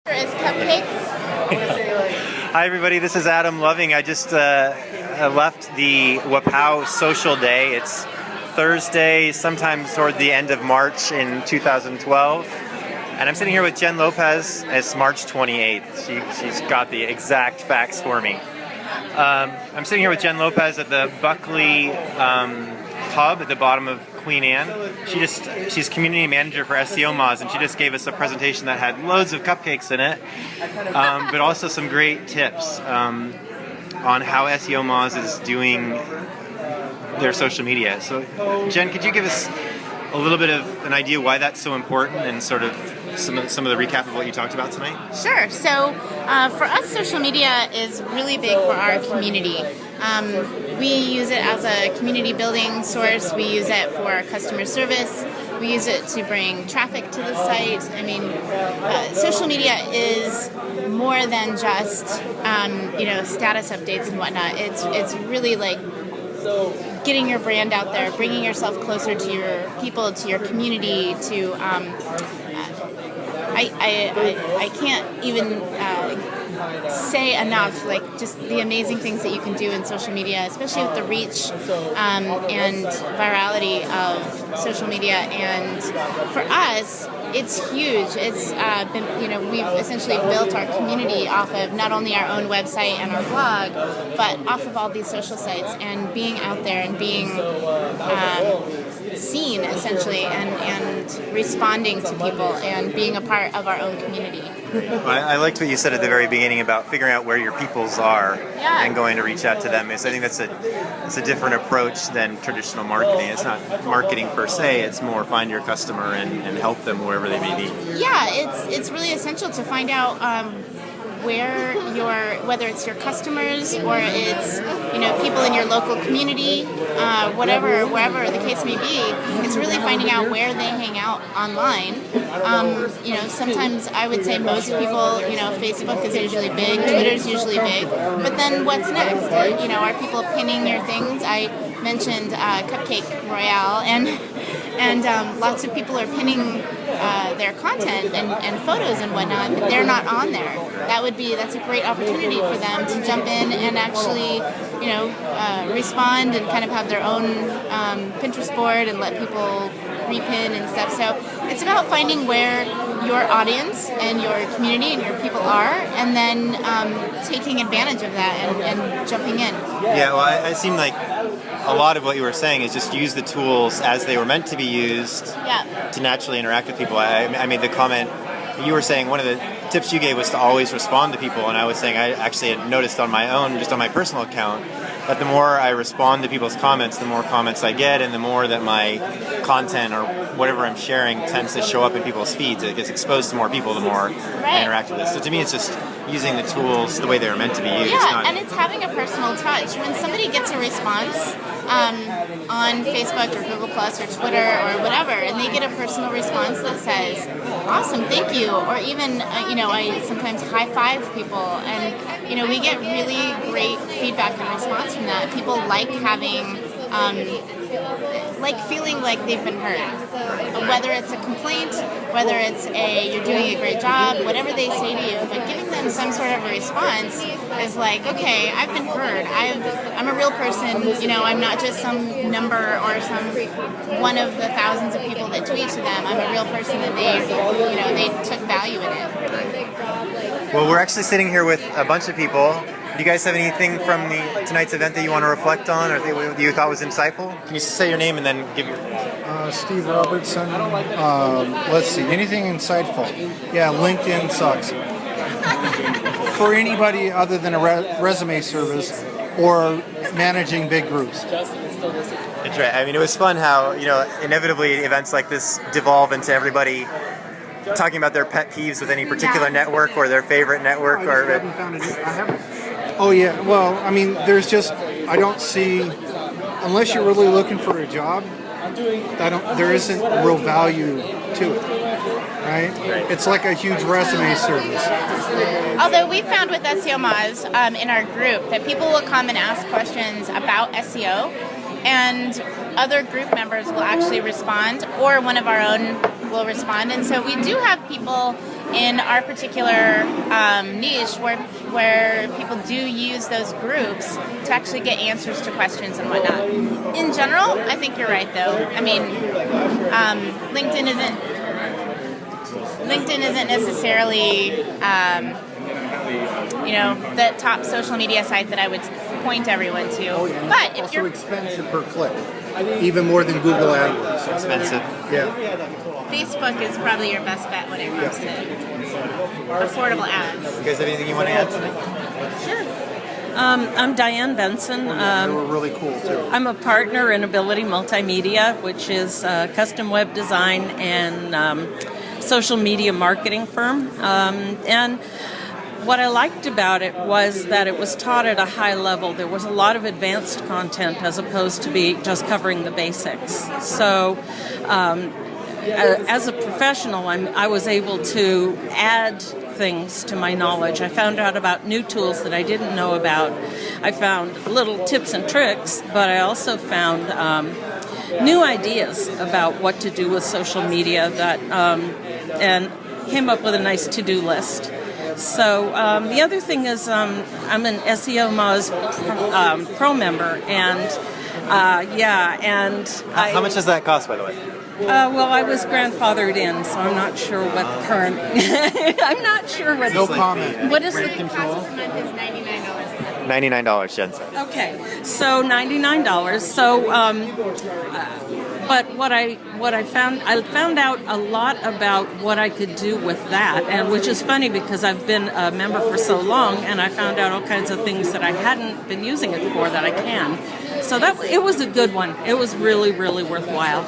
Is cupcakes. Hi everybody, this is Adam Loving. I just left the Wappow Social Day. It's Thursday, sometime toward the end of March in 2012. And I'm sitting here with Jen Lopez. It's March 28th. She's got the exact facts for me. I'm sitting here with Jen Lopez at the Buckley pub at the bottom of Queen Anne. She's community manager for SEO Moz, and she just gave us a presentation that had loads of cupcakes in it, but also some great tips on how SEO Moz is doing their social media. So, Jen, could you give us a little bit of an idea why that's so important and sort of some of the recap of what you talked about tonight? Sure. So for us, social media is really big for our community. We use it as a community building source. We use it for customer service. We use it to bring traffic to the site. I mean, social media is more than just status updates and whatnot. It's really like getting your brand out there, bringing yourself closer to your people, to your community, to I can't even say enough, like just the amazing things that you can do in social media, especially with the reach and virality of social media. And for us, it's huge. It's been, we've essentially built our community off of not only our own website and our blog, but off of all these social sites, and being out there and being seen essentially, and responding to people and being a part of our own community. I liked what you said at the very beginning about figuring out where your peoples are and going to reach out to them. I think that's a different approach than traditional marketing. It's not marketing per se, it's more find your customer and help them wherever they may be. Yeah, it's really essential to find out whether it's your customers or it's people in your local community, wherever the case may be. It's really finding out where they hang out online. Sometimes I would say most people, Facebook is usually big, Twitter's usually big, but then what's next? Are people pinning their things? I mentioned Cupcake Royale, and lots of people are pinning their content and photos and whatnot, but they're not on there. That's a great opportunity for them to jump in and actually, respond and kind of have their own Pinterest board and let people repin and stuff. So it's about finding where your audience and your community and your people are, and then taking advantage of that and jumping in. Yeah, well, it seemed like a lot of what you were saying is just use the tools as they were meant to be used to naturally interact with people. I made the comment, you were saying one of the tips you gave was to always respond to people, and I was saying I actually had noticed on my own, just on my personal account, that the more I respond to people's comments, the more comments I get, and the more that my content or whatever I'm sharing tends to show up in people's feeds. It gets exposed to more people the more I interact with it. So to me, it's just using the tools the way they were meant to be used. Yeah, and it's having a personal touch. When somebody gets a response on Facebook or Google Plus or Twitter or whatever, and they get a personal response that says, awesome, thank you, or even, I sometimes high-five people, and, we get really great feedback and response from that. People like having, feeling like they've been heard. Whether it's a complaint, whether it's you're doing a great job, whatever they say to you, but giving them some sort of a response is like, okay, I've been heard. I'm a real person, I'm not just some number or some one of the thousands of people that tweet to them. I'm a real person, and they took value in it. Well, we're actually sitting here with a bunch of people. Do you guys have anything from tonight's event that you want to reflect on, or that you thought was insightful? Can you say your name and then give your... Steve Robertson. Let's see, anything insightful? Yeah, LinkedIn sucks. For anybody other than a resume service or managing big groups. That's right. I mean, it was fun how, inevitably events like this devolve into everybody talking about their pet peeves with any particular network or their favorite network. Oh yeah, well, I mean, I don't see, unless you're really looking for a job, there isn't real value to it, right? It's like a huge resume service. Although we found with SEO Moz in our group that people will come and ask questions about SEO, and other group members will actually respond, or one of our own will respond. And so we do have people in our particular niche where people do use those groups to actually get answers to questions and whatnot. In general, I think you're right, though. I mean, LinkedIn isn't necessarily the top social media site that I would point everyone to. But if Also you're expensive per click, even more than Google AdWords. Expensive. Yeah. Facebook is probably your best bet when it comes to affordable ads. You guys have anything you want to add today? Sure. I'm Diane Benson. They were really cool too. I'm a partner in Ability Multimedia, which is a custom web design and social media marketing firm. And what I liked about it was that it was taught at a high level. There was a lot of advanced content as opposed to be just covering the basics. So as a professional, I was able to add things to my knowledge. I found out about new tools that I didn't know about. I found little tips and tricks, but I also found new ideas about what to do with social media and came up with a nice to-do list. So the other thing is I'm an SEO Moz pro member, and How much does that cost, by the way? well, I was grandfathered in, so I'm not sure what the current. I'm not sure what. No comment. What is the Cost per month is $99. $99, Jen said. Okay, so $99. So, but what I found out a lot about what I could do with that, and which is funny because I've been a member for so long, and I found out all kinds of things that I hadn't been using it for that I can. So it was a good one. It was really, really worthwhile.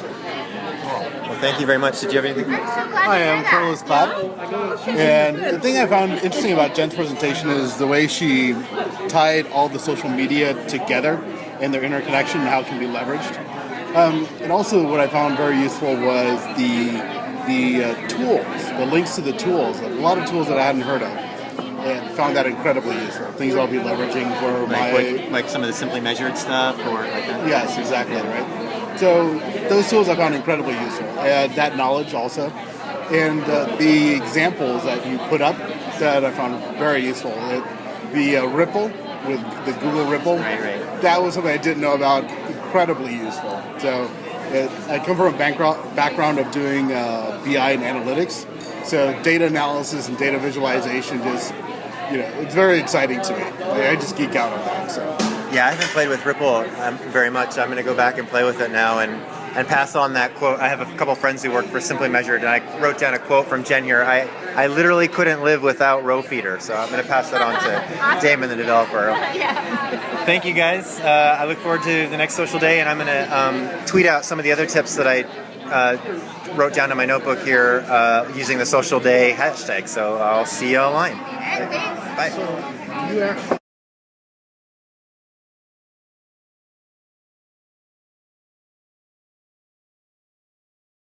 Well, thank you very much. Did you have anything? Hi, I'm Carlos Bob. And the thing I found interesting about Jen's presentation is the way she tied all the social media together and their interconnection and how it can be leveraged. And also what I found very useful was the tools, the links to the tools, a lot of tools that I hadn't heard of. And found that incredibly useful. Things I'll be leveraging for Like some of the Simply Measured stuff or like that? Yes, exactly, right. So those tools I found incredibly useful. That knowledge also. And the examples that you put up that I found very useful. The Ripple, with the Google Ripple, Right. that was something I didn't know about, incredibly useful. So I come from a background of doing BI and analytics. So data analysis and data visualization just, it's very exciting to me. I just geek out on that. So. Yeah, I haven't played with Ripple very much. I'm going to go back and play with it now and pass on that quote. I have a couple friends who work for Simply Measured, and I wrote down a quote from Jen here. I literally couldn't live without row feeder, so I'm going to pass that on to Damon, the developer. Thank you, guys. I look forward to the next social day, and I'm going to tweet out some of the other tips that I wrote down in my notebook here using the SocialDay hashtag. So I'll see you online. Thanks. Bye. You actually